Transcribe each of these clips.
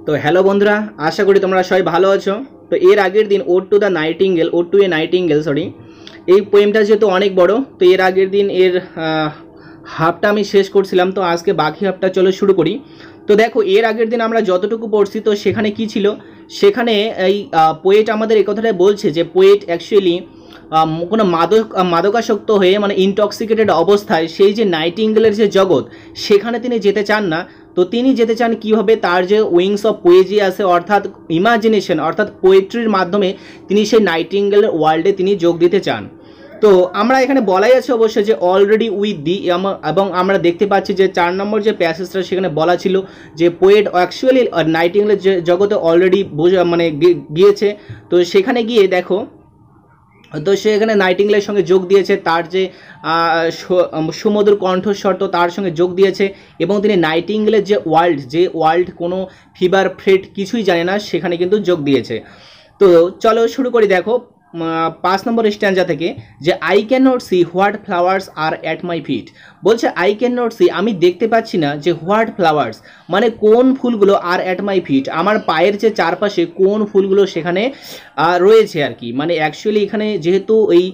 তো হ্যালো বন্ধুরা, আশা করি তোমরা সবাই ভালো আছো। তো এর আগের দিন ode to the nightingale, ode to a nightingale sorry, এই পোয়েমটা যেহেতু অনেক বড়, তো এর আগের দিন এর হাফটা আমি শেষ করছিলাম। তো আজকে বাকি হাফটা চলো শুরু করি। তো দেখো, এর আগের দিন আমরা যতটুকু পড়ছি, তো সেখানে কি ছিল, সেখানে এই পোয়েট আমাদের এই কথাটাই বলছে যে পোয়েট অ্যাকচুয়ালি কোনো মাদকাসক্ত হয়ে মানে ইনটক্সিকেটেড অবস্থায় সেই যে নাইটিঙ্গেলের যে জগৎ, সেখানে তিনি যেতে চান না। তো তিনি যেতে চান কীভাবে, তার যে উইংস অফ পোয়েজি আছে, অর্থাৎ ইমাজিনেশন, অর্থাৎ পোয়েট্রির মাধ্যমে তিনি সেই নাইটিঙ্গেলের ওয়ার্ল্ডে তিনি যোগ দিতে চান। তো আমরা এখানে বলাই আছে অবশ্যই যে অলরেডি উইথ দি, এবং আমরা দেখতে পাচ্ছি যে 4 নম্বর যে প্যাসেজটা সেখানে বলা ছিল যে পোয়েট অ্যাকচুয়ালি নাইটিঙ্গেলের যে জগতে অলরেডি মানে গিয়েছে। তো সেখানে গিয়ে দেখো, তো সে এখানে নাইটিঙ্গেলের সঙ্গে যোগ দিয়েছে, তার যে সুমধুর কণ্ঠস্বর, তো তার সঙ্গে যোগ দিয়েছে, এবং তিনি নাইটিঙ্গেলের যে ওয়ার্ল্ড কোনো ফিভার ফ্রেড কিছুই জানে না, সেখানে কিন্তু যোগ দিয়েছে। তো চলো শুরু করি। দেখো 5 নম্বর স্ট্যান্জা থেকে, যে I can not see what flowers are at my feet. বলছে আই ক্যান নট সি, আমি দেখতে পাচ্ছি না, যে হোয়াট ফ্লাওয়ার্স মানে কোন ফুলগুলো, আর অ্যাট মাই ফিট আমার পায়ের যে চারপাশে কোন ফুলগুলো সেখানে রয়েছে আর কি। মানে অ্যাকচুয়ালি এখানে যেহেতু এই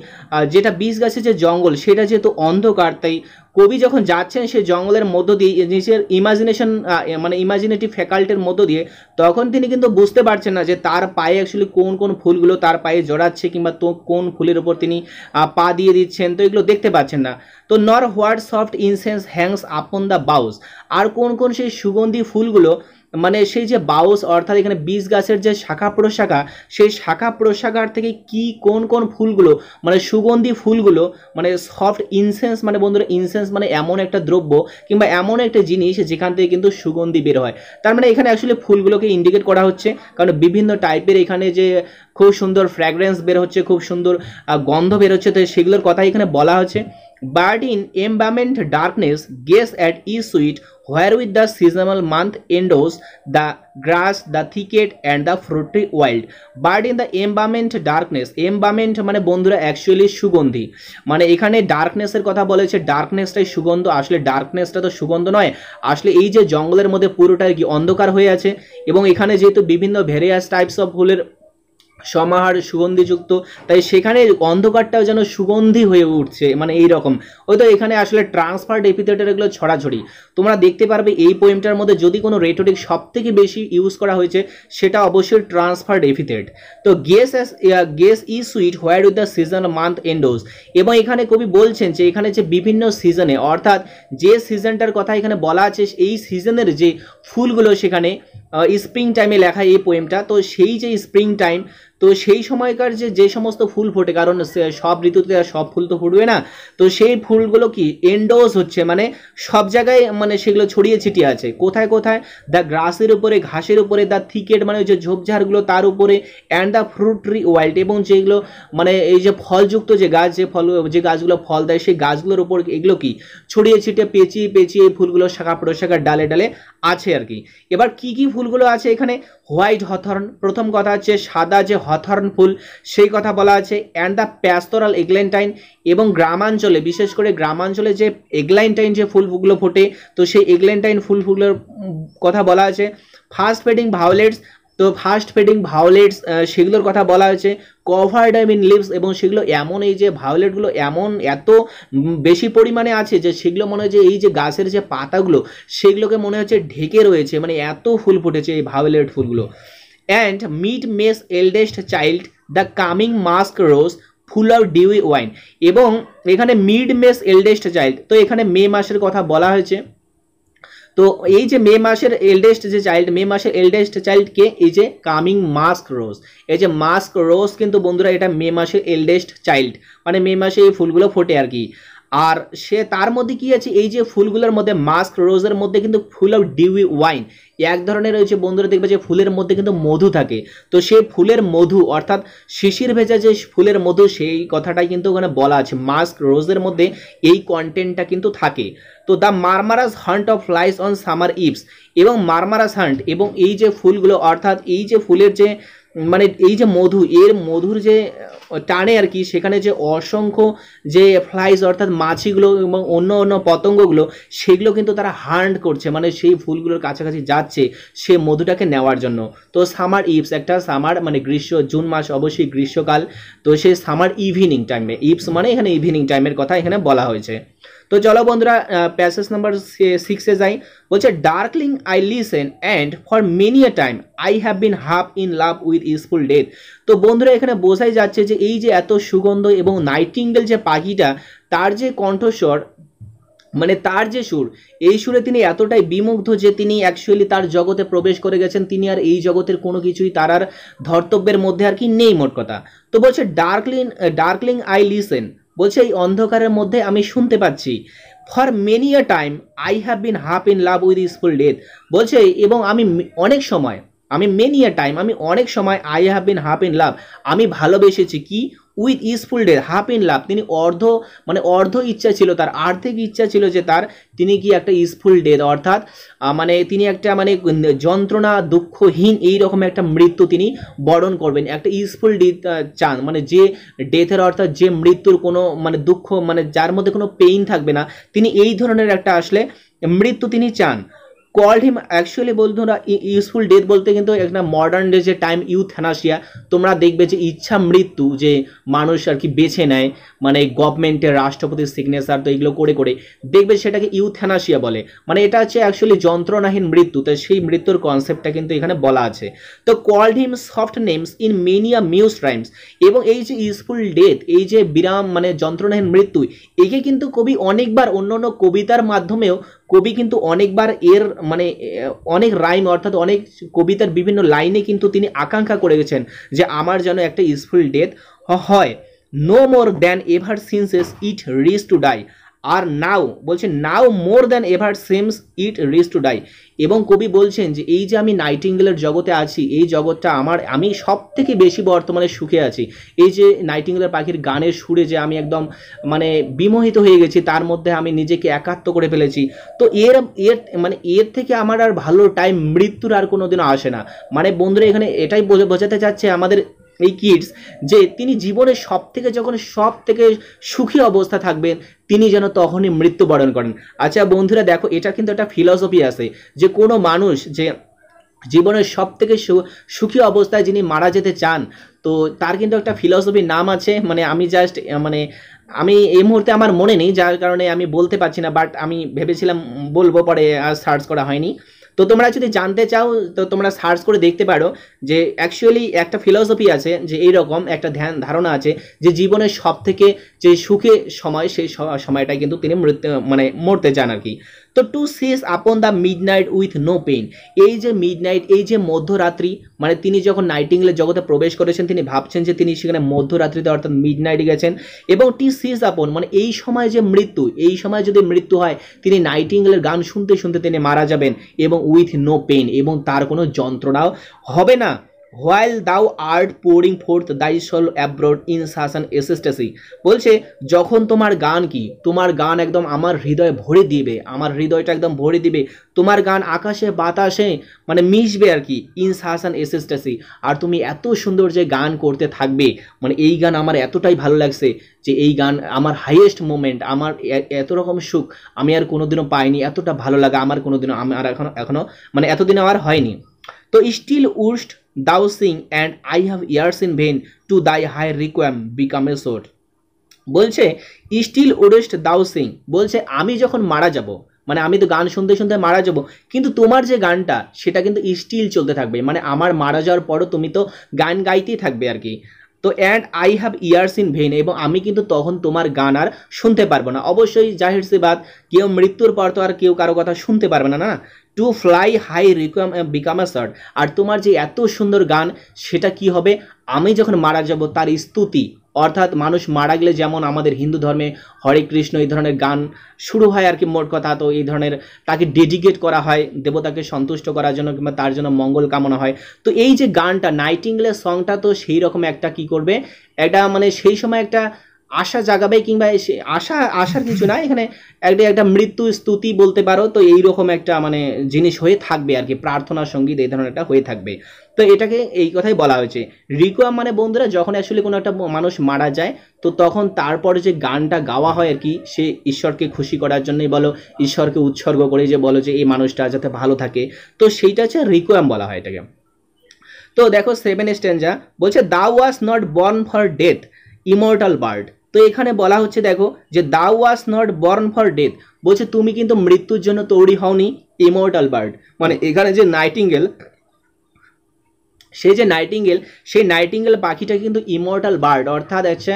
যেটা বীজ গাছের যে জঙ্গল, সেটা যেহেতু অন্ধকার, তাই কবি যখন যাচ্ছেন সেই জঙ্গলের মধ্য দিয়ে নিজের ইমাজিনেশন মানে ইমাজিনেটিভ ফ্যাকাল্টির মধ্য দিয়ে, তখন তিনি কিন্তু বুঝতে পারছেন না যে তার পায়ে অ্যাকচুয়ালি কোন কোন ফুলগুলো তার পায়ে জড়াচ্ছে, কিংবা তো কোন ফুলের উপর তিনি পা দিয়ে দিচ্ছেন, তো এগুলো দেখতে পাচ্ছেন না। তো nor what soft incense hangs upon the boughs, আর কোন কোন সেই সুগন্ধি ফুলগুলো, মানে সেই যে বাউস অর্থাৎ এখানে বীজ গাছের যে শাখা প্রশাখা, সেই শাখা প্রশাখার থেকে কি কোন কোন ফুলগুলো, মানে সুগন্ধি ফুলগুলো, মানে সফট ইনসেন্স, মানে বন্ধুরা ইনসেন্স মানে এমন একটা দ্রব্য কিংবা এমন একটা জিনিস যেখান থেকে কিন্তু সুগন্ধি বের হয়। তার মানে এখানে অ্যাকচুয়ালি ফুলগুলোকে ইন্ডিকেট করা হচ্ছে, কারণ বিভিন্ন টাইপের এখানে যে খুব সুন্দর ফ্র্যাগ্রেন্স বের হচ্ছে, খুব সুন্দর গন্ধ বের হচ্ছে, তো সেগুলোর কথা এখানে বলা হচ্ছে। Bird in embalmed darkness gaze at each sweet, wherewith the seasonal month endows the grass, the thicket and the fruity wild. Bird in the embalmed darkness, embalmed মানে বন্ধুরা অ্যাকচুয়ালি সুগন্ধি, মানে এখানে ডার্কনেসের কথা বলেছে, ডার্কনেসটাই সুগন্ধ। আসলে ডার্কনেসটা তো সুগন্ধ নয়, আসলে এই যে জঙ্গলের মধ্যে পুরোটাই কি অন্ধকার হয়ে আছে, এবং এখানে যেহেতু বিভিন্ন ভেরিয়াস টাইপস অফ ফুলের সমাহার সুগন্ধিযুক্ত, তাই সেখানে অন্ধকারটাও যেন সুগন্ধি হয়ে উঠছে, মানে এই রকম। হয়তো এখানে আসলে ট্রান্সফার্ড এপিথেটের এগুলো ছড়াছড়ি তোমরা দেখতে পারবে এই পোয়েমটার মধ্যে। যদি কোনো রেটোরিক সব থেকে বেশি ইউজ করা হয়েছে, সেটা অবশ্যই ট্রান্সফার্ড এপিথেট। তো guess each sweet wherewith the season month endows, এবং এখানে কবি বলছেন যে এখানে যে বিভিন্ন সিজনে, অর্থাৎ যে সিজনটার কথা এখানে বলা আছে, এই সিজনের যে ফুলগুলো সেখানে স্প্রিং টাইমে লেখা এই পোয়েমটা। তো সেই যে স্প্রিং টাইম, তো সেই সময়কার যে সমস্ত ফুল ফোটে, কারণ সব ঋতুতে সব ফুল তো ফুটবে না, তো সেই ফুলগুলো কি এন্ডোজ হচ্ছে, মানে সব জায়গায় মানে সেগুলো ছড়িয়ে ছিটিয়ে আছে। কোথায় কোথায়? দ্য গ্রাসের উপরে, ঘাসের উপরে, দ্য থিকেট মানে যে ঝোপঝাড়গুলো তার উপরে, and the fruit tree wild, এবং যেগুলো মানে এই যে ফলযুক্ত যে গাছ, যে গাছগুলো ফল দেয়, সেই গাছগুলোর উপর এগুলো কি ছড়িয়ে ছিটিয়ে পেঁচিয়ে পেঁচিয়ে এই ফুলগুলো শাখা প্রশাখার ডালে ডালে আছে আর কি। এবার কি কি ফুলগুলো আছে এখানে? হোয়াইট হথর্ন, প্রথম কথা হচ্ছে সাদা যে হথর্ন ফুল, সেই কথা বলা আছে। অ্যান্ড দ্য প্যাস্টোরাল এগ্ল্যান্টাইন, এবং গ্রামাঞ্চলে, বিশেষ করে গ্রামাঞ্চলে যে এগ্ল্যান্টাইন যে ফুলগুলো ফোটে, তো সেই এগ্ল্যান্টাইন ফুলগুলোর কথা বলা আছে। ফাস্ট ফেডিং ভায়োলেটস, তো ফাস্ট ফেডিং ভায়োলেটস সেগুলোর কথা বলা হয়েছে। কভার্ড ইন লিভস, এবং সেগুলো এমন, এই যে ভায়োলেটগুলো এমন এত বেশি পরিমাণে আছে যে সেগুলো মনে হয় যে এই যে গাছের যে পাতাগুলো, সেগুলোকে মনে হচ্ছে ঢেকে রয়েছে, মানে এত ফুল ফুটেছে এই ভায়োলেট ফুলগুলো। And mid May's eldest child the coming musk rose full of dewy wine, এবং এখানে মিড মেস এল্ডেস্ট চাইল্ড, তো এখানে মে মাসের কথা বলা হয়েছে। তো এই যে মে মাসের এল্ডেস্ট যে চাইল্ড, মে মাসের এল্ডেস্ট চাইল্ডকে এই যে কামিং মাস্ক রোজ, এই যে মাস্ক রোজ কিন্তু বন্ধুরা এটা মে মাসের এল্ডেস্ট চাইল্ড, মানে মে মাসে এই ফুলগুলো ফোটে আর কি। আর সে তার মধ্যে কি আছে, এই যে ফুলগুলোর মধ্যে মাস্ক রোজের মধ্যে কিন্তু ফুল অফ ডিউই ওয়াইন, এক ধরনের রয়েছে বন্ধুরা, দেখবে যে ফুলের মধ্যে কিন্তু মধু থাকে। তো সেই ফুলের মধু, অর্থাৎ শিশির ভেজা যে ফুলের মধু, সেই কথাটাই কিন্তু ওখানে বলা আছে, মাস্ক রোজের মধ্যে এই কন্টেন্টটা কিন্তু থাকে। তো the murmurous haunt of flies on summer eves, এবং মারমারাস হান্ট, এবং এই যে ফুলগুলো, অর্থাৎ এই যে ফুলের যে মানে এই যে মধু, এর মধুর যে টানে আর কি, সেখানে যে অসংখ্য যে ফ্লাইস অর্থাৎ মাছিগুলো এবং অন্য অন্য পতঙ্গগুলো, সেগুলো কিন্তু তারা হান্ট করছে, মানে সেই ফুলগুলোর কাছাকাছি যাচ্ছে সে মধুটাকে নেওয়ার জন্য। তো সামার ইভস, একটা সামার মানে গ্রীষ্ম, জুন মাস অবশ্যই গ্রীষ্মকাল, তো সেই সামার ইভিনিং টাইমে, ইভস মানে এখানে ইভিনিং টাইমের কথা এখানে বলা হয়েছে। তো চলো বন্ধুরা প্যাসেজ নাম্বার 6-এ যাই। বলছে darkling I listen and for many a time I have been half in love with easeful death. তো বন্ধুরা এখানে বোঝাই যাচ্ছে যে এই যে এত সুগন্ধ এবং নাইটিঙ্গেল যে পাখিটা, তার যে কণ্ঠস্বর মানে তার যে সুর, এই সুরে তিনি এতটাই বিমুগ্ধ যে তিনি অ্যাকচুয়ালি তার জগতে প্রবেশ করে গেছেন, তিনি আর এই জগতের কোনো কিছুই তার আর ধর্তব্যের মধ্যে আর কি নেই মোট কথা। তো বলছে ডার্কলিং আই লিসেন, বলছে এই অন্ধকারের মধ্যে আমি শুনতে পাচ্ছি, for many a time I have been half in love with easeful death, বলছে এবং আমি অনেক সময়, আমি মেনি আ টাইম আমি অনেক সময়, I have been half in love আমি ভালোবেসেছি কি, with easeful death, half in love তিনি অর্ধ ইচ্ছা ছিল তার, আর্থিক ইচ্ছা ছিল যে তার, তিনি কি একটা ইসফুল ডেথ অর্থাৎ মানে তিনি একটা মানে যন্ত্রণা দুঃখহীন এইরকম একটা মৃত্যু তিনি বরণ করবেন, একটা ইসফুল ডেথ চান, মানে যে ডেথের অর্থাৎ যে মৃত্যুর কোনো মানে দুঃখ মানে যার মধ্যে কোনো পেইন থাকবে না, তিনি এই ধরনের একটা আসলে মৃত্যু তিনি চান। কল্ড হিম, অ্যাকচুয়ালি বন্ধুরা ইউজফুল ডেথ বলতে কিন্তু একটা মডার্ন ডে যে টাইম ইউথ্যানাসিয়া, তোমরা দেখবে যে ইচ্ছা মৃত্যু যে মানুষ আর কি বেছে নেয়, মানে গভর্নমেন্টের রাষ্ট্রপতির সিগনেচার তো এগুলো করে করে দেখবে সেটাকে ইউথ্যানাসিয়া বলে, মানে এটা হচ্ছে অ্যাকচুয়ালি যন্ত্রণাহীন মৃত্যু, তো সেই মৃত্যুর কনসেপ্টটা কিন্তু এখানে বলা আছে। তো called him soft names in many a mused rhymes, এবং এই যে ইউজফুল ডেথ, এই যে বিরাম মানে যন্ত্রণাহীন মৃত্যু, একে কিন্তু কবি অনেকবার অন্য অন্য কবিতার মাধ্যমেও কবি কিন্তু অনেকবার এর মানে অনেক রাইম অর্থাৎ অনেক কবিতার বিভিন্ন লাইনে কিন্তু তিনি আকাঙ্ক্ষা করে গেছেন যে আমার যেন একটা ইউজফুল ডেথ হয়। No more than ever seems it rich to die, আর নাও বলছে now more than ever seems it rich to die, এবং কবি বলছেন যে এই যে আমি নাইটিঙ্গেলের জগতে আছি, এই জগৎটা আমি সব থেকে বেশি বর্তমানে সুখে আছি, এই যে নাইটিঙ্গেলের পাখির গানের সুরে যে আমি একদম মানে বিমোহিত হয়ে গেছি, তার মধ্যে আমি নিজেকে একাত্ম করে ফেলেছি। তো এর থেকে আমার আর ভালো টাইম মৃত্যুর আর কোনো দিনও আসে না। মানে বন্ধুরা এখানে এটাই বোঝাতে চাচ্ছে আমাদের এই কিডস যে তিনি জীবনে যখন সব থেকে সুখী অবস্থা থাকবেন, তিনি যেন তখনই মৃত্যুবরণ করেন। আচ্ছা বন্ধুরা দেখো, এটা কিন্তু একটা ফিলসফি আছে যে কোনো মানুষ যে জীবনের সব থেকে সুখী অবস্থায় যিনি মারা যেতে চান, তো তার কিন্তু একটা ফিলসফির নাম আছে, মানে আমি এই মুহূর্তে আমার মনে নেই, যার কারণে আমি বলতে পারছি না, বাট আমি ভেবেছিলাম বলবো, পরে আর সার্চ করা হয়নি। তো তোমরা যদি জানতে চাও তো তোমরা সার্চ করে দেখতে পারো যে অ্যাকচুয়ালি একটা ফিলসফি আছে যে এইরকম একটা ধারণা আছে যে জীবনের সব থেকে যে সুখে সময়, সেই সময়টাই কিন্তু তিনি মরতে চান আর কি। তো to cease upon the midnight with no pain, এই যে মিডনাইট, এই যে মধ্যরাত্রি, মানে তিনি যখন নাইটিঙ্গেলের জগতে প্রবেশ করেছেন তিনি ভাবছেন যে তিনি সেখানে মধ্যরাত্রিতে অর্থাৎ মিডনাইটে গেছেন, এবং টি সিজ আপন মানে এই সময় যে মৃত্যু, এই সময় যদি মৃত্যু হয় তিনি নাইটিঙ্গেলের গান শুনতে শুনতে তিনি মারা যাবেন, এবং উইথ নো পেইন, এবং তার কোনো যন্ত্রণাও হবে না। while thou art pouring forth thy soul abroad in such an ecstasy, বলছে যখন তোমার গান কি, তোমার গান একদম আমার হৃদয়ে ভরে দিবে, আমার হৃদয়টা একদম ভরে দিবে, তোমার গান আকাশে বাতাসে মানে মিশবে আর কি, in such an ecstasy, আর তুমি এত সুন্দর যে গান করতে থাকবে, মানে এই গান আমার এতটাই ভালো লাগছে যে এই গান আমার হাইয়েস্ট মোমেন্ট, আমার এত রকম সুখ আমি আর কোনোদিনও পাইনি, এতটা ভালো লাগা আমার কোনোদিনও আমার এখনো মানে এতদিন আমার হয়নি। তো still wouldst thou sing and I have ears in vain to thy high requiem become a sword, বলছে still wouldst thou sing, বলছে আমি যখন মারা যাব, মানে আমি তো গান শুনতে শুনতে মারা যাব, কিন্তু তোমার যে গানটা সেটা কিন্তু স্টিল চলতে থাকবে, মানে আমার মারা যাওয়ার পরও তুমি তো গান গাইতেই থাকবে আর কি। তো and I have years in when, এবং আমি কিন্তু তখন তোমার গান আর শুনতে পারবো না। অবশ্যই জাহির সে বাত, কেউ মৃত্যুর পর তো আর কেউ কারো কথা শুনতে পারবে না, না। To fly high become a sod, আর তোমার যে এত সুন্দর গান সেটা কি হবে, আমি যখন মারা যাব তার স্তুতি, অর্থাৎ মানুষ মারা গেলে যেমন আমাদের হিন্দু ধর্মে হরে কৃষ্ণ এই ধরনের গান শুরু হয় আর কি, মোট কথা তো এই ধরনের তাকে ডেডিকেট করা হয় দেবতাকে সন্তুষ্ট করার জন্য কিংবা তার জন্য মঙ্গল কামনা হয়। তো এই যে গানটা নাইটিঙ্গেলের সংটা তো সেই রকম একটা কি করবে, একটা মানে সেই সময় একটা আশা জাগাবে কিংবা আশা আশার কিছু না, এখানে একটা মৃত্যু স্তুতি বলতে পারো। তো এইরকম একটা মানে জিনিস হয়ে থাকবে আর কি, প্রার্থনা সঙ্গীত এই ধরনের একটা হয়ে থাকবে। তো এটাকে এই কথাই বলা হয়েছে। রিকোয়েম মানে বন্ধুরা যখন অ্যাকচুয়ালি কোনো একটা মানুষ মারা যায় তো তখন তারপরে যে গানটা গাওয়া হয় আর কি, সে ঈশ্বরকে খুশি করার জন্যই বলো, ঈশ্বরকে উৎসর্গ করে যে বলো যে এই মানুষটা যাতে ভালো থাকে, তো সেইটা হচ্ছে রিকোয়েম বলা হয় এটাকে। তো দেখো 7 স্ট্যাঞ্জা বলছে দাউ was not born for death immortal bird. তো এখানে বলা হচ্ছে দেখো যে দাউ was not born for death, বলছে তুমি কিন্তু মৃত্যুর জন্য তৈরি হওনি ইমর্টাল বার্ড। মানে এখানে যে নাইটিঙ্গেল, সেই যে নাইটিঙ্গেল, সেই নাইটিঙ্গেল পাখিটা কিন্তু ইমর্টাল বার্ড, অর্থাৎ হচ্ছে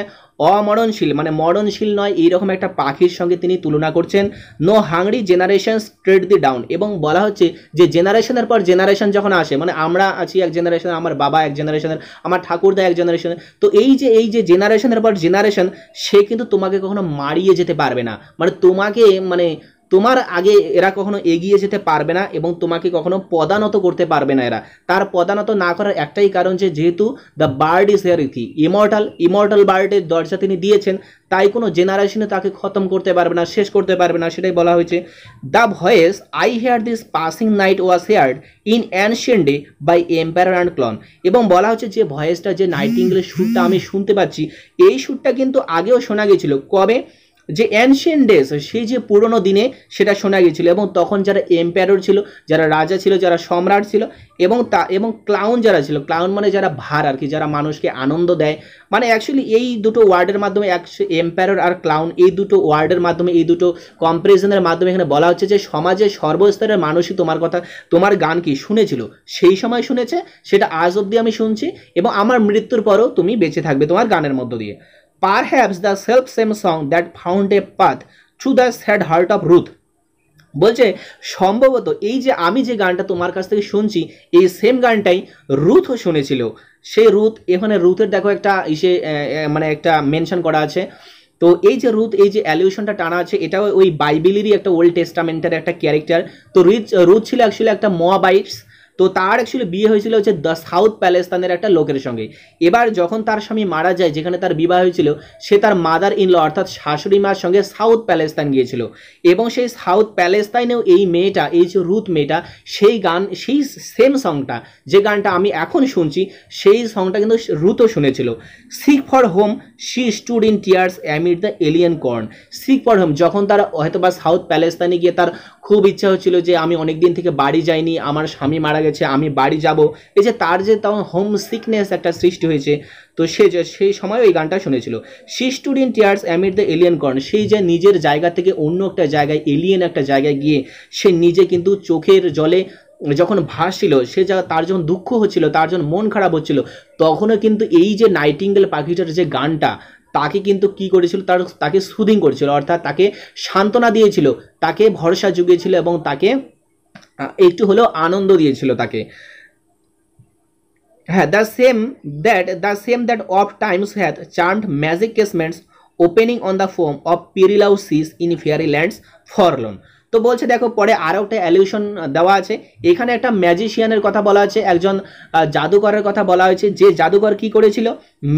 অমরণশীল, মানে মরণশীল নয় এইরকম একটা পাখির সঙ্গে তিনি তুলনা করছেন। নো হাংরি জেনারেশন স্ট্রেট দি ডাউন, এবং বলা হচ্ছে যে জেনারেশনের পর জেনারেশন যখন আসে, মানে আমরা আছি এক জেনারেশন, আমার বাবা এক জেনারেশনের, আমার ঠাকুরদা এক জেনারেশনের, তো এই যে জেনারেশনের পর জেনারেশন সে কিন্তু তোমাকে কখনো মারিয়ে যেতে পারবে না, মানে তোমাকে মানে তোমার আগে এরা কখনো এগিয়ে যেতে পারবে না এবং তোমাকে কখনো পদানত করতে পারবে না এরা। তার পদানত না করার একটাই কারণ যে যেহেতু দ্য বার্ড ইজ হেয়ার কি ইমর্টাল বার্ডের দরজা তিনি দিয়েছেন, তাই কোনো জেনারেশনে তাকে খতম করতে পারবে না, শেষ করতে পারবে না, সেটাই বলা হয়েছে। The voice I hear this passing night was heard in ancient day by emperor and clown, এবং বলা হচ্ছে যে ভয়েসটা, যে নাইটিঙ্গেলের সুরটা আমি শুনতে পাচ্ছি, এই সুরটা কিন্তু আগেও শোনা গেছিল। কবে? যে অ্যানশিয়েন্ট ডেজ, সেই যে পুরনো দিনে সেটা শোনা গিয়েছিল, এবং তখন যারা এম্পায়ার ছিল, যারা রাজা ছিল, যারা সম্রাট ছিল, এবং ক্লাউন যারা ছিল, ক্লাউন মানে যারা ভার আর কি, যারা মানুষকে আনন্দ দেয়, মানে অ্যাকচুয়ালি এই দুটো ওয়ার্ডের মাধ্যমে এম্পায়ার আর ক্লাউন, এই দুটো ওয়ার্ডের মাধ্যমে, এই দুটো কম্পারিজনের মাধ্যমে এখানে বলা হচ্ছে যে সমাজের সর্বস্তরের মানুষই তোমার কথা, তোমার গান কি শুনেছিল, সেই সময় শুনেছে, সেটা আজ অবধি আমি শুনছি, এবং আমার মৃত্যুর পরও তুমি বেঁচে থাকবে তোমার গানের মধ্য দিয়ে। Perhaps the self same song that found a path through the sad heart of Ruth, বলছে সম্ভবত এই যে আমি যে গানটা তোমার কাছ থেকে শুনছি এই সেম গানটাই রুথও শুনেছিল। সেই রুথ, এখানে রুথের দেখো একটা মানে একটা মেনশন করা আছে। তো এই যে রুথ, এই যে অ্যালিউশনটা টানা আছে, এটাও ওই বাইবেলেরই একটা ওল্ড টেস্টামেন্টের একটা ক্যারেক্টার। তো রুথ ছিল অ্যাকচুয়ালি একটা মোয়াবাইটস, তো তার অ্যাকচুয়ালি বিয়ে হয়েছিল হচ্ছে দ্য সাউথ প্যালেস্তানের একটা লোকের সঙ্গে। এবার যখন তার স্বামী মারা যায়, যেখানে তার বিবাহ হয়েছিল, সে তার মাদার ইন ল অর্থাৎ শাশুড়ি মার সঙ্গে সাউথ প্যালেস্তাইন গিয়েছিল, এবং সেই সাউথ প্যালেস্তাইনেও এই মেয়েটা, এই যে রুথ মেয়েটা, সেই গান, সেই সেম সংটা, যে গানটা আমি এখন শুনছি, সেই সংটা কিন্তু রুথও শুনেছিল। Sick for home she stood in tears amid the alien corn. Sick for home, যখন তার হয়তো বা সাউথ প্যালেস্তাইনে গিয়ে তার খুব ইচ্ছা হচ্ছিল যে আমি অনেক দিন থেকে বাড়ি যাইনি, আমার স্বামী মারা গেছে, আমি বাড়ি যাব, এই যে তার যে তখন হোম সিকনেস একটা সৃষ্টি হয়েছে, তো সেই সময় ওই গানটা শুনেছিল। She stood in tears amid the alien corn, সেই যে নিজের জায়গা থেকে অন্য একটা জায়গায়, এলিয়েন একটা জায়গায় গিয়ে সে নিজে কিন্তু চোখের জলে যখন ভাসছিল, সে তার যখন দুঃখ হচ্ছিল, তার যখন মন খারাপ হচ্ছিল, তখনও কিন্তু এই যে নাইটিঙ্গেল পাখিটার যে গানটা তাকে কিন্তু কি করেছিল, তাকে সুদিং করেছিল, অর্থাৎ তাকে সান্ত্বনা দিয়েছিল, তাকে ভরসা জুগিয়েছিল, এবং তাকে একটু হলেও আনন্দ দিয়েছিল তাকে। হ্যাঁ, the same that of times hath charmed magic casements opening on the foam of perilous seas in fairy lands forlorn. তো বলছে দেখো পরে আরও একটা অ্যালিউশন দেওয়া আছে, এখানে একটা ম্যাজিশিয়ানের কথা বলা আছে, একজন জাদুকরের কথা বলা হয়েছে, যে জাদুকর কি করেছিল,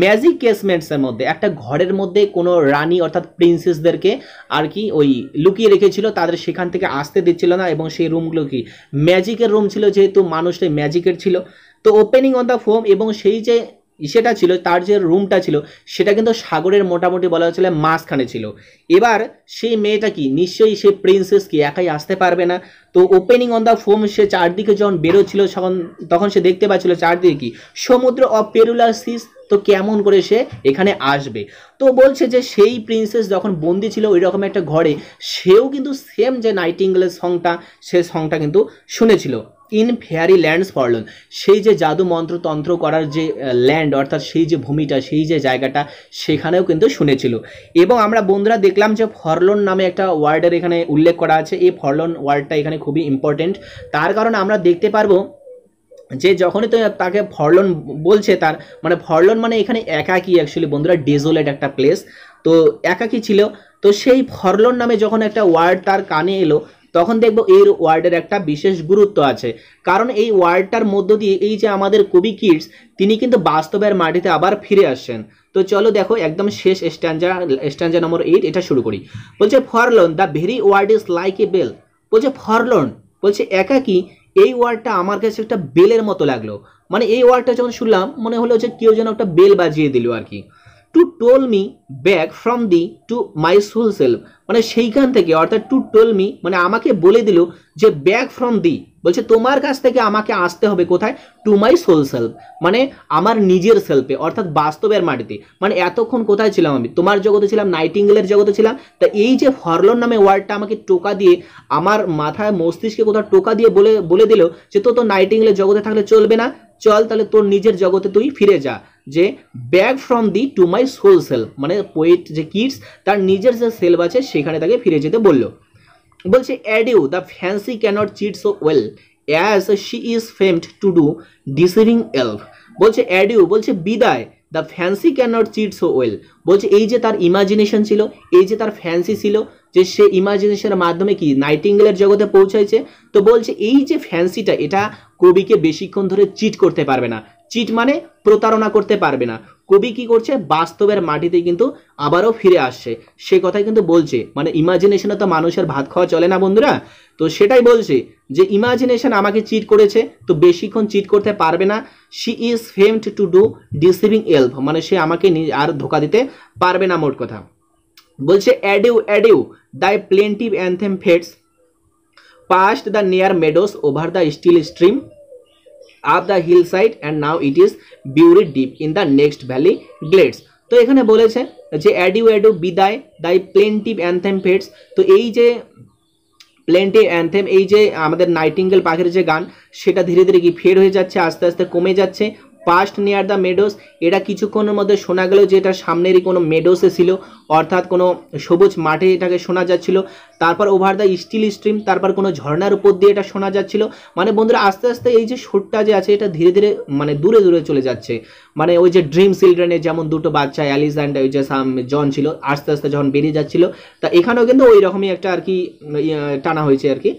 ম্যাজিক কেসমেন্টসের মধ্যে একটা ঘরের মধ্যে কোনো রানী অর্থাৎ প্রিন্সেসদেরকে আর কি ওই লুকিয়ে রেখেছিল, তাদের সেখান থেকে আসতে দিচ্ছিল না, এবং সেই রুমগুলো কি ম্যাজিকের রুম ছিল, যেহেতু মানুষটাই ম্যাজিকের ছিল। তো ওপেনিং অন দ্য ফোম, এবং সেই যে সেটা ছিল, তার যে রুমটা ছিল সেটা কিন্তু সাগরের মোটামুটি বলা হচ্ছিল মাঝখানে ছিল। এবার সেই মেয়েটা কি নিশ্চয়ই সে প্রিন্সেস কি একাই আসতে পারবে না, তো ওপেনিং অন দ্য ফোম, সে চারদিকে যখন বেরোচ্ছিল তখন সে দেখতে পাচ্ছিল চারদিকে কি সমুদ্র অফ পেরুলাস সিস, তো কেমন করে সে এখানে আসবে। তো বলছে যে সেই প্রিন্সেস যখন বন্দি ছিল ওই রকম একটা ঘরে, সেও কিন্তু সেম যে নাইটিঙ্গেলের সংটা, সে সংটা কিন্তু শুনেছিল ইন ফেয়ারি ল্যান্ডস ফরলোন, সেই যে জাদু মন্ত্র তন্ত্র করার যে ল্যান্ড অর্থাৎ সেই যে ভূমিটা, সেই যে জায়গাটা, সেখানেও কিন্তু শুনেছিল। এবং আমরা বন্ধুরা দেখলাম যে ফরলোন নামে একটা ওয়ার্ডের এখানে উল্লেখ করা আছে, এই ফরলোন ওয়ার্ডটা এখানে খুবই ইম্পর্টেন্ট, তার কারণ আমরা দেখতে পারবো যে যখনই তো তাকে ফরলোন বলছে, তার মানে ফরলোন মানে এখানে একাকী, অ্যাকচুয়ালি বন্ধুরা ডেজোলেট একটা প্লেস, তো একাকী ছিল। তো সেই ফরলোন নামে যখন একটা ওয়ার্ড তার কানে এলো, তখন দেখবো এই ওয়ার্ডের একটা বিশেষ গুরুত্ব আছে, কারণ এই ওয়ার্ডটার মধ্য দিয়ে এই যে আমাদের কবি কিটস তিনি কিন্তু বাস্তবের মাটিতে আবার ফিরে আসছেন। তো চলো দেখো একদম শেষ স্ট্যাঞ্জা নম্বর 8 এটা শুরু করি। বলছে forlorn the very word is like a bell. বলছে ফরলন বলছে একাকী, এই ওয়ার্ডটা আমার কাছে একটা বেলের মতো লাগলো। মানে এই ওয়ার্ডটা যখন শুনলাম মনে হলো যে কেউ যেন একটা বেল বাজিয়ে দিল আর কি। To toll me back from thee to my sole self, মানে সেইখান থেকে অর্থাৎ টু টোল মি মানে আমাকে বলে দিল যে ব্যাক ফ্রম দি, বলছে তোমার কাছ থেকে আমাকে আসতে হবে কোথায়, টু মাই সোল সেলফ, মানে আমার নিজের সেলফে অর্থাৎ বাস্তবের মাটিতে। মানে এতক্ষণ কোথায় ছিলাম আমি, তোমার জগতে ছিলাম, নাইটিঙ্গেলের জগতে ছিলাম। তা এই যে ফরলন নামে ওয়ার্ডটা আমাকে টোকা দিয়ে আমার মাথায় মস্তিষ্কে কোথাও টোকা দিয়ে বলে দিল যে তো নাইটিঙ্গেলের জগতে থাকলে চলবে না, চল তাহলে তোর নিজের জগতে তুই ফিরে যা, যে back from thee to my sole self, মানে পোয়েট যে কিটস তার নিজের যে সেলফ আছে সেখানে তাকে ফিরে যেতে বললো। বলছে adieu the fancy cannot cheat so well as she is famed to do deceiving elf. বলছে অ্যাডিউ বলছে বিদায়, the fancy cannot cheat so well, বলছে এই যে তার ইমাজিনেশন ছিল, এই যে তার ফ্যান্সি ছিল, যে সে ইমাজিনেশনের মাধ্যমে কি নাইটিঙ্গেলের জগতে পৌঁছাইছে। তো বলছে এই যে ফ্যান্সিটা এটা কবিকে বেশিক্ষণ ধরে চিট করতে পারবে না, চিট মানে প্রতারণা করতে পারবে না। কবি কি করছে, বাস্তবের মাটিতে কিন্তু আবারও ফিরে আসছে, সে কথাই কিন্তু বলছে। মানে ইমাজিনেশনে তো মানুষের ভাত খাওয়া চলে না বন্ধুরা, তো সেটাই বলছে যে ইমাজিনেশন আমাকে চিট করেছে তো বেশিক্ষণ চিট করতে পারবে না। She is famed to do deceiving elf, মানে সে আমাকে আর ধোকা দিতে পারবে না মোট কথা। বলছে adieu adieu thy plaintive anthem fades past the near meadows over the still stream up the hillside and now it is buried deep in the next valley glades। তো এখানে বলেছে যে অ্যাডিউ অ্যাডিউ বিদায় দাই প্লেন্টিভ অ্যান্থেম ফেটস। তো এই যে প্লেন্টিভ anthem, এই যে আমাদের নাইটিঙ্গেল পাখির যে গান সেটা ধীরে ধীরে কি ফেড হয়ে যাচ্ছে, আস্তে আস্তে কমে যাচ্ছে। পাস্ট নিয়ার দ্য মেডোস, এটা কিছুক্ষণের মধ্যে শোনা গেল যে এটা সামনেরই কোনো মেডোসে ছিল, অর্থাৎ কোনো সবুজ মাঠে এটাকে শোনা যাচ্ছিল। তারপর ওভার দ্য স্টিল স্ট্রিম, তারপর কোনো ঝর্ণার উপর দিয়ে এটা শোনা যাচ্ছিল। মানে বন্ধুরা আস্তে আস্তে এই যে সুরটা যে আছে এটা ধীরে ধীরে মানে দূরে দূরে চলে যাচ্ছে। মানে ওই যে ড্রিম চিলড্রেনের যেমন দুটো বাচ্চা অ্যালিস অ্যান্ড ওই যে জন ছিল, আস্তে আস্তে যখন বেরিয়ে যাচ্ছিল, তা এখানেও কিন্তু ওই রকমই একটা আর কি টানা হয়েছে আর কি।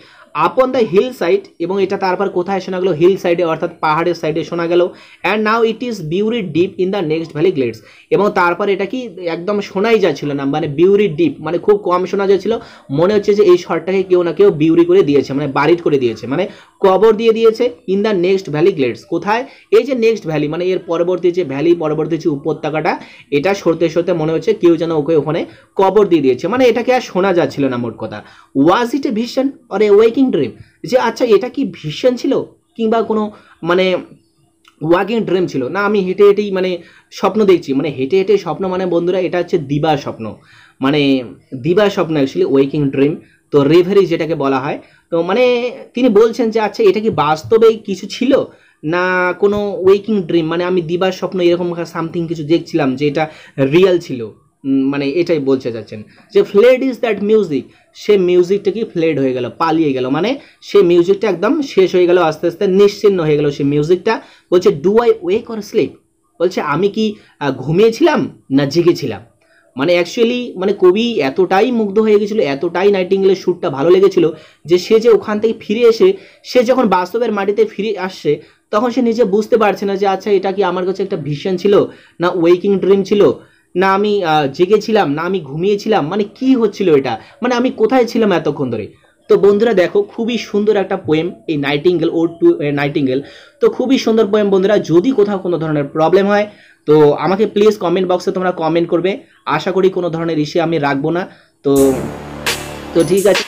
আপন দ্য হিল সাইড, এবং এটা তারপর কোথায় শোনা গেল, হিল সাইডে অর্থাৎ পাহাড়ের সাইডে শোনা গেল। And now it is buried deep in the next valley গ্লেডস, এবং তারপর এটা কি একদম শোনাই যাচ্ছিল না, মানে বিউরিড ডিপ মানে খুব কম শোনা যাচ্ছিল। মনে হচ্ছে যে এই শর্টটাকে কেউ না কেউ বিউরি করে দিয়েছে, মানে বারিড করে দিয়েছে, মানে কবর দিয়ে দিয়েছে। ইন দ্য নেক্সট ভ্যালি গ্লেডস, কোথায়, এই যে নেক্সট ভ্যালি মানে এর পরবর্তী যে ভ্যালি, পরবর্তী যে উপত্যকাটা, এটা সরতে সরতে মনে হচ্ছে কেউ যেন ওকে ওখানে কবর দিয়ে দিয়েছে, মানে এটাকে আর শোনা যাচ্ছিল না মোট কথা। Was it a vision or a waking dream, যে আচ্ছা এটা কি ভিশন ছিল কিংবা কোনো মানে ওয়াকিং ড্রিম ছিল, না আমি হেঁটে হেঁটেই মানে স্বপ্ন দেখছি। মানে হেঁটে হেঁটে স্বপ্ন মানে বন্ধুরা এটা হচ্ছে দিবা স্বপ্ন, মানে দিবা স্বপ্ন অ্যাকচুয়ালি ওয়েকিং ড্রিম, তো রেভারি যেটাকে বলা হয়। তো মানে তিনি বলছেন যে আচ্ছা এটা কি বাস্তবেই কিছু ছিল না কোনো ওয়েকিং ড্রিম, মানে আমি দিবার স্বপ্ন এরকম সামথিং কিছু দেখছিলাম যে এটা রিয়েল ছিল, মানে এটাই বলতে যাচ্ছেন। যে ফ্লেড ইজ দ্যাট মিউজিক, সে মিউজিকটা কি ফ্লেড হয়ে গেল, পালিয়ে গেল, মানে সে মিউজিকটা একদম শেষ হয়ে গেল, আস্তে আস্তে নিশ্চিহ্ন হয়ে গেল সে মিউজিকটা। বলছে do I wake or sleep, বলছে আমি কি ঘুমিয়েছিলাম না জেগেছিলাম। মানে অ্যাকচুয়ালি মানে কবি এতটাই মুগ্ধ হয়ে গেছিলো, এতটাই নাইটিঙ্গেলের সুরটা ভালো লেগেছিল যে সে যে ওখান থেকে ফিরে এসে সে যখন বাস্তবের মাটিতে ফিরে আসছে তখন সে নিজে বুঝতে পারছে না যে আচ্ছা এটা কি আমার কাছে একটা ভিশন ছিল না ওয়েকিং ড্রিম ছিল, না আমি জেগেছিলাম, না আমি ঘুমিয়েছিলাম, মানে কি হচ্ছিল এটা, মানে আমি কোথায় ছিলাম এতক্ষণ ধরে। তো বন্ধুরা দেখো খুবই সুন্দর একটা পোয়েম এই নাইটিঙ্গেল, ওড টু নাইটিঙ্গেল। তো খুবই সুন্দর পোয়েম বন্ধুরা, যদি কোথাও কোনো ধরনের প্রবলেম হয় তো আমাকে প্লিজ কমেন্ট বক্সে তোমরা কমেন্ট করবে, আশা করি কোনো ধরনের ইস্যু আমি রাখবো না। তো ঠিক আছে।